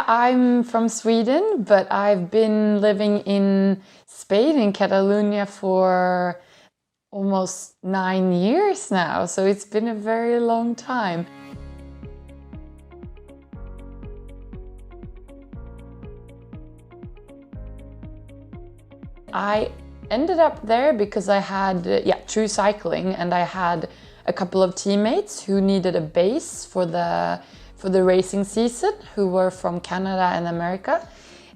I'm from Sweden, but I've been living in Spain, in Catalonia, for almost 9 years now, so it's been a very long time. I ended up there because I had, true cycling, and I had a couple of teammates who needed a base for the racing season, who were from Canada and America,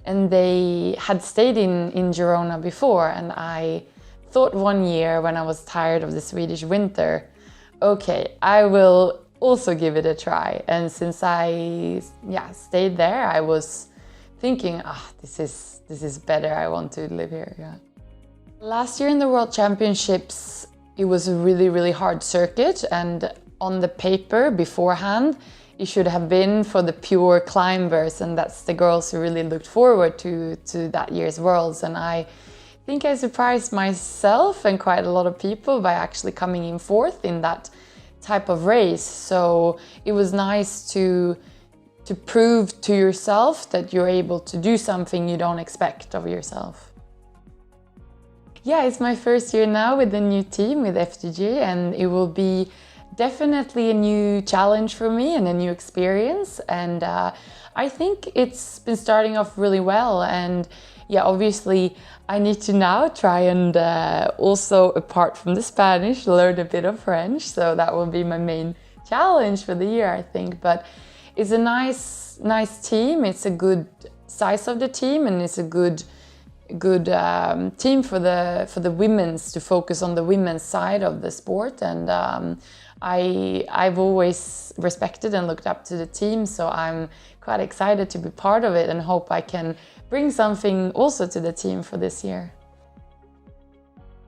and they had stayed in Girona before, and I thought one year when I was tired of the Swedish winter, okay, I will also give it a try. And since I stayed there, I was thinking, this is better, I want to live here. Yeah. Last year in the World Championships, it was a really hard circuit, and on the paper beforehand, it should have been for the pure climbers, and that's the girls who really looked forward to that year's Worlds. And I think I surprised myself and quite a lot of people by actually coming in fourth in that type of race. So it was nice to prove to yourself that you're able to do something you don't expect of yourself. Yeah, it's my first year now with the new team, with FDJ, and it will be definitely a new challenge for me and a new experience. And I think it's been starting off really well. And yeah, obviously I need to now try and also, apart from the Spanish, learn a bit of French. So that will be my main challenge for the year, I think. But it's a nice team. It's a good size of the team, and it's a good team for the women's, to focus on the women's side of the sport. And I've always respected and looked up to the team, so I'm quite excited to be part of it and hope I can bring something also to the team for this year.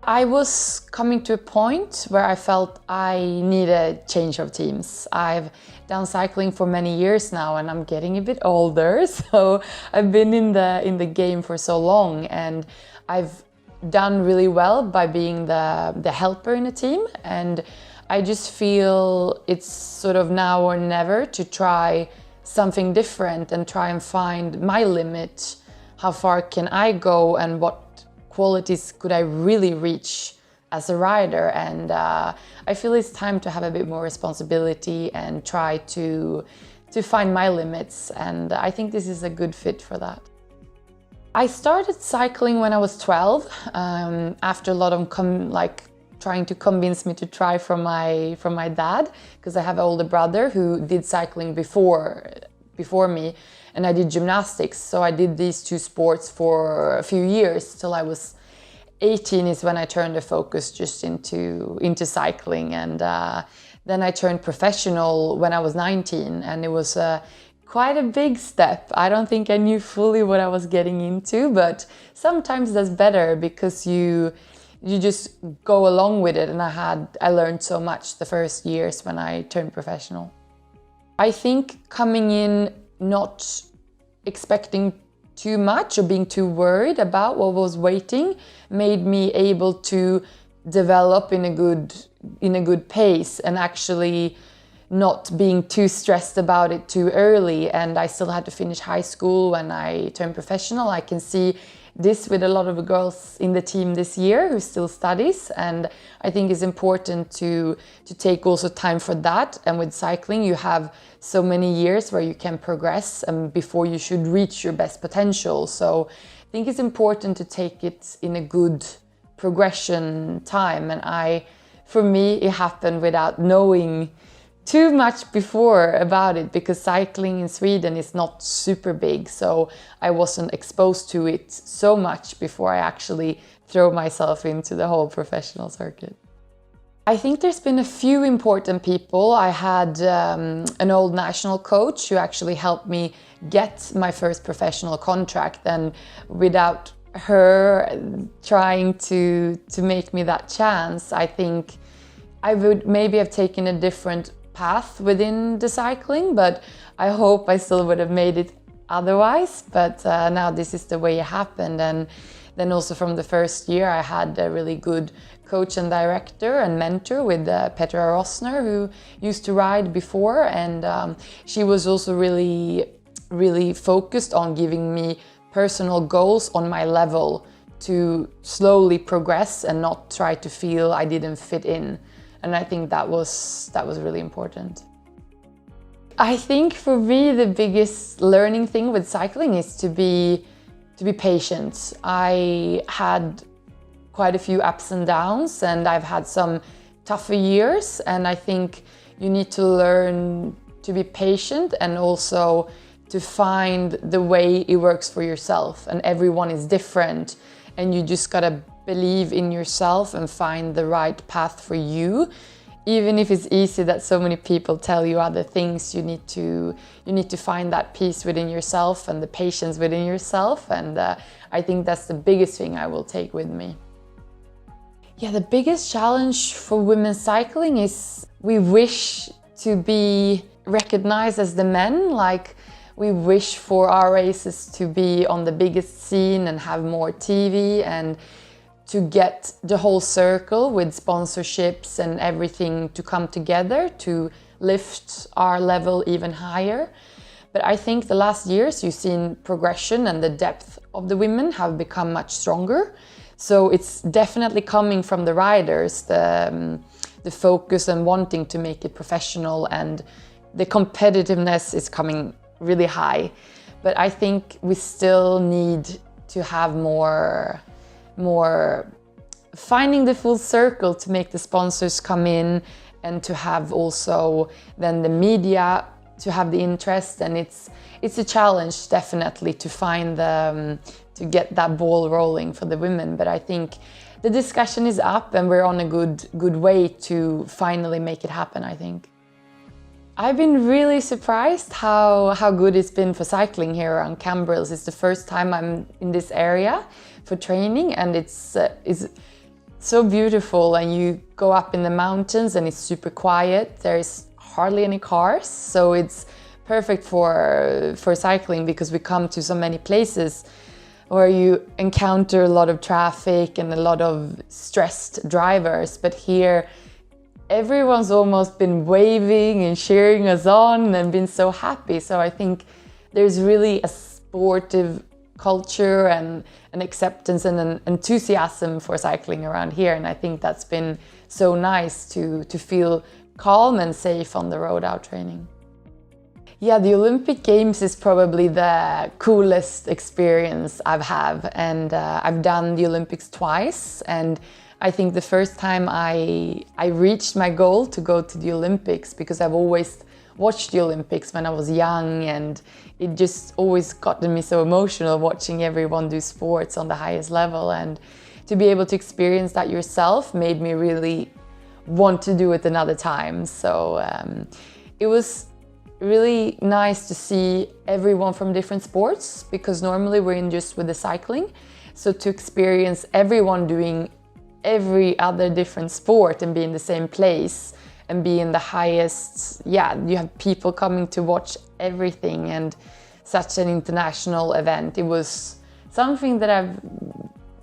I was coming to a point where I felt I need a change of teams. I've done cycling for many years now, and I'm getting a bit older, so I've been in the game for so long, and I've done really well by being the helper in a team. And I just feel it's sort of now or never to try something different and try and find my limit. How far can I go, and what qualities could I really reach as a rider? And I feel it's time to have a bit more responsibility and try to find my limits, and I think this is a good fit for that. I started cycling when I was 12, after a lot of trying to convince me to try from my dad, because I have an older brother who did cycling before me, and I did gymnastics. So I did these two sports for a few years till I was 18 is when I turned the focus just into cycling. And then I turned professional when I was 19, and it was quite a big step. I don't think I knew fully what I was getting into, but sometimes that's better because you just go along with it. And I learned so much the first years when I turned professional. I think coming in not expecting too much or being too worried about what was waiting made me able to develop in a good pace, and actually not being too stressed about it too early. And I still had to finish high school when I turned professional. I can see this with a lot of the girls in the team this year who still studies, and I think it's important to take also time for that. And with cycling you have so many years where you can progress and before you should reach your best potential. So I think it's important to take it in a good progression time, and for me it happened without knowing too much before about it, because cycling in Sweden is not super big, so I wasn't exposed to it so much before I actually throw myself into the whole professional circuit. I think there's been a few important people. I had an old national coach who actually helped me get my first professional contract, and without her trying to make me that chance, I think I would maybe have taken a different path within the cycling, but I hope I still would have made it otherwise. But now this is the way it happened. And then also from the first year I had a really good coach and director and mentor with Petra Rosner, who used to ride before, and she was also really really focused on giving me personal goals on my level to slowly progress and not try to feel I didn't fit in. And I think that was really important. I think for me the biggest learning thing with cycling is to be patient. I had quite a few ups and downs, and I've had some tougher years, and I think you need to learn to be patient and also to find the way it works for yourself. And everyone is different, and you just gotta believe in yourself and find the right path for you. Even if it's easy that so many people tell you other things, you need to find that peace within yourself and the patience within yourself. And I think that's the biggest thing I will take with me. Yeah, the biggest challenge for women cycling is we wish to be recognized as the men. Like, we wish for our races to be on the biggest scene and have more TV and to get the whole circle with sponsorships and everything to come together to lift our level even higher. But I think the last years you've seen progression, and the depth of the women have become much stronger. So it's definitely coming from the riders, the focus and wanting to make it professional, and the competitiveness is coming really high. But I think we still need to have more finding the full circle to make the sponsors come in, and to have also then the media to have the interest. And it's a challenge definitely to find to get that ball rolling for the women. But I think the discussion is up, and we're on a good way to finally make it happen, I think. I've been really surprised how good it's been for cycling here around Cambrils. It's the first time I'm in this area for training, and it's so beautiful. And you go up in the mountains and it's super quiet. There's hardly any cars, so it's perfect for cycling, because we come to so many places where you encounter a lot of traffic and a lot of stressed drivers. But here everyone's almost been waving and cheering us on and been so happy. So I think there's really a sportive culture and an acceptance and an enthusiasm for cycling around here. And I think that's been so nice to feel calm and safe on the road out training. Yeah, the Olympic Games is probably the coolest experience I've had. And I've done the Olympics twice. And I think the first time I reached my goal to go to the Olympics, because I've always watched the Olympics when I was young, and it just always gotten me so emotional watching everyone do sports on the highest level. And to be able to experience that yourself made me really want to do it another time. So it was really nice to see everyone from different sports, because normally we're in just with the cycling. So to experience everyone doing every other different sport and be in the same place and be in the highest, you have people coming to watch everything, and such an international event. It was something that I've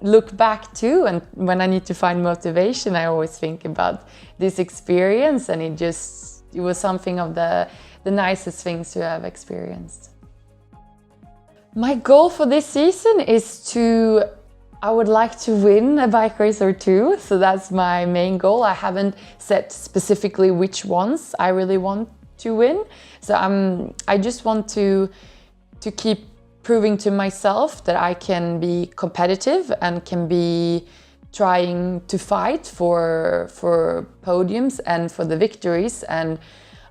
looked back to, and when I need to find motivation, I always think about this experience, and it was something of the nicest things to have experienced. My goal for this season is I would like to win a bike race or two, so that's my main goal. I haven't set specifically which ones I really want to win. So I just want to keep proving to myself that I can be competitive and can be trying to fight for podiums and for the victories. And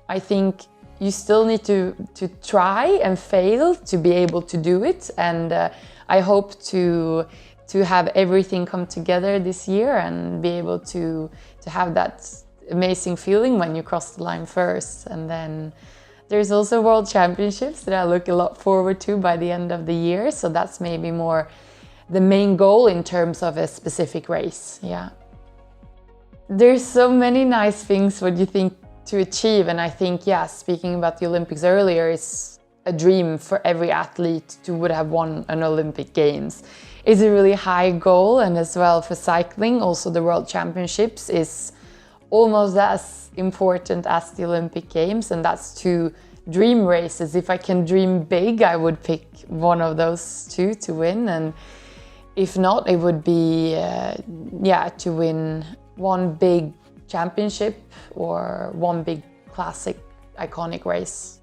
I think you still need to try and fail to be able to do it. And I hope to have everything come together this year and be able to have that amazing feeling when you cross the line first. And then there's also World Championships that I look a lot forward to by the end of the year. So that's maybe more the main goal in terms of a specific race. Yeah. There's so many nice things what you think to achieve. And I think, speaking about the Olympics earlier, it's a dream for every athlete to would have won an Olympic Games. It's a really high goal, and as well for cycling, also the World Championships is almost as important as the Olympic Games, and that's two dream races. If I can dream big, I would pick one of those two to win, and if not, it would be to win one big championship or one big classic iconic race.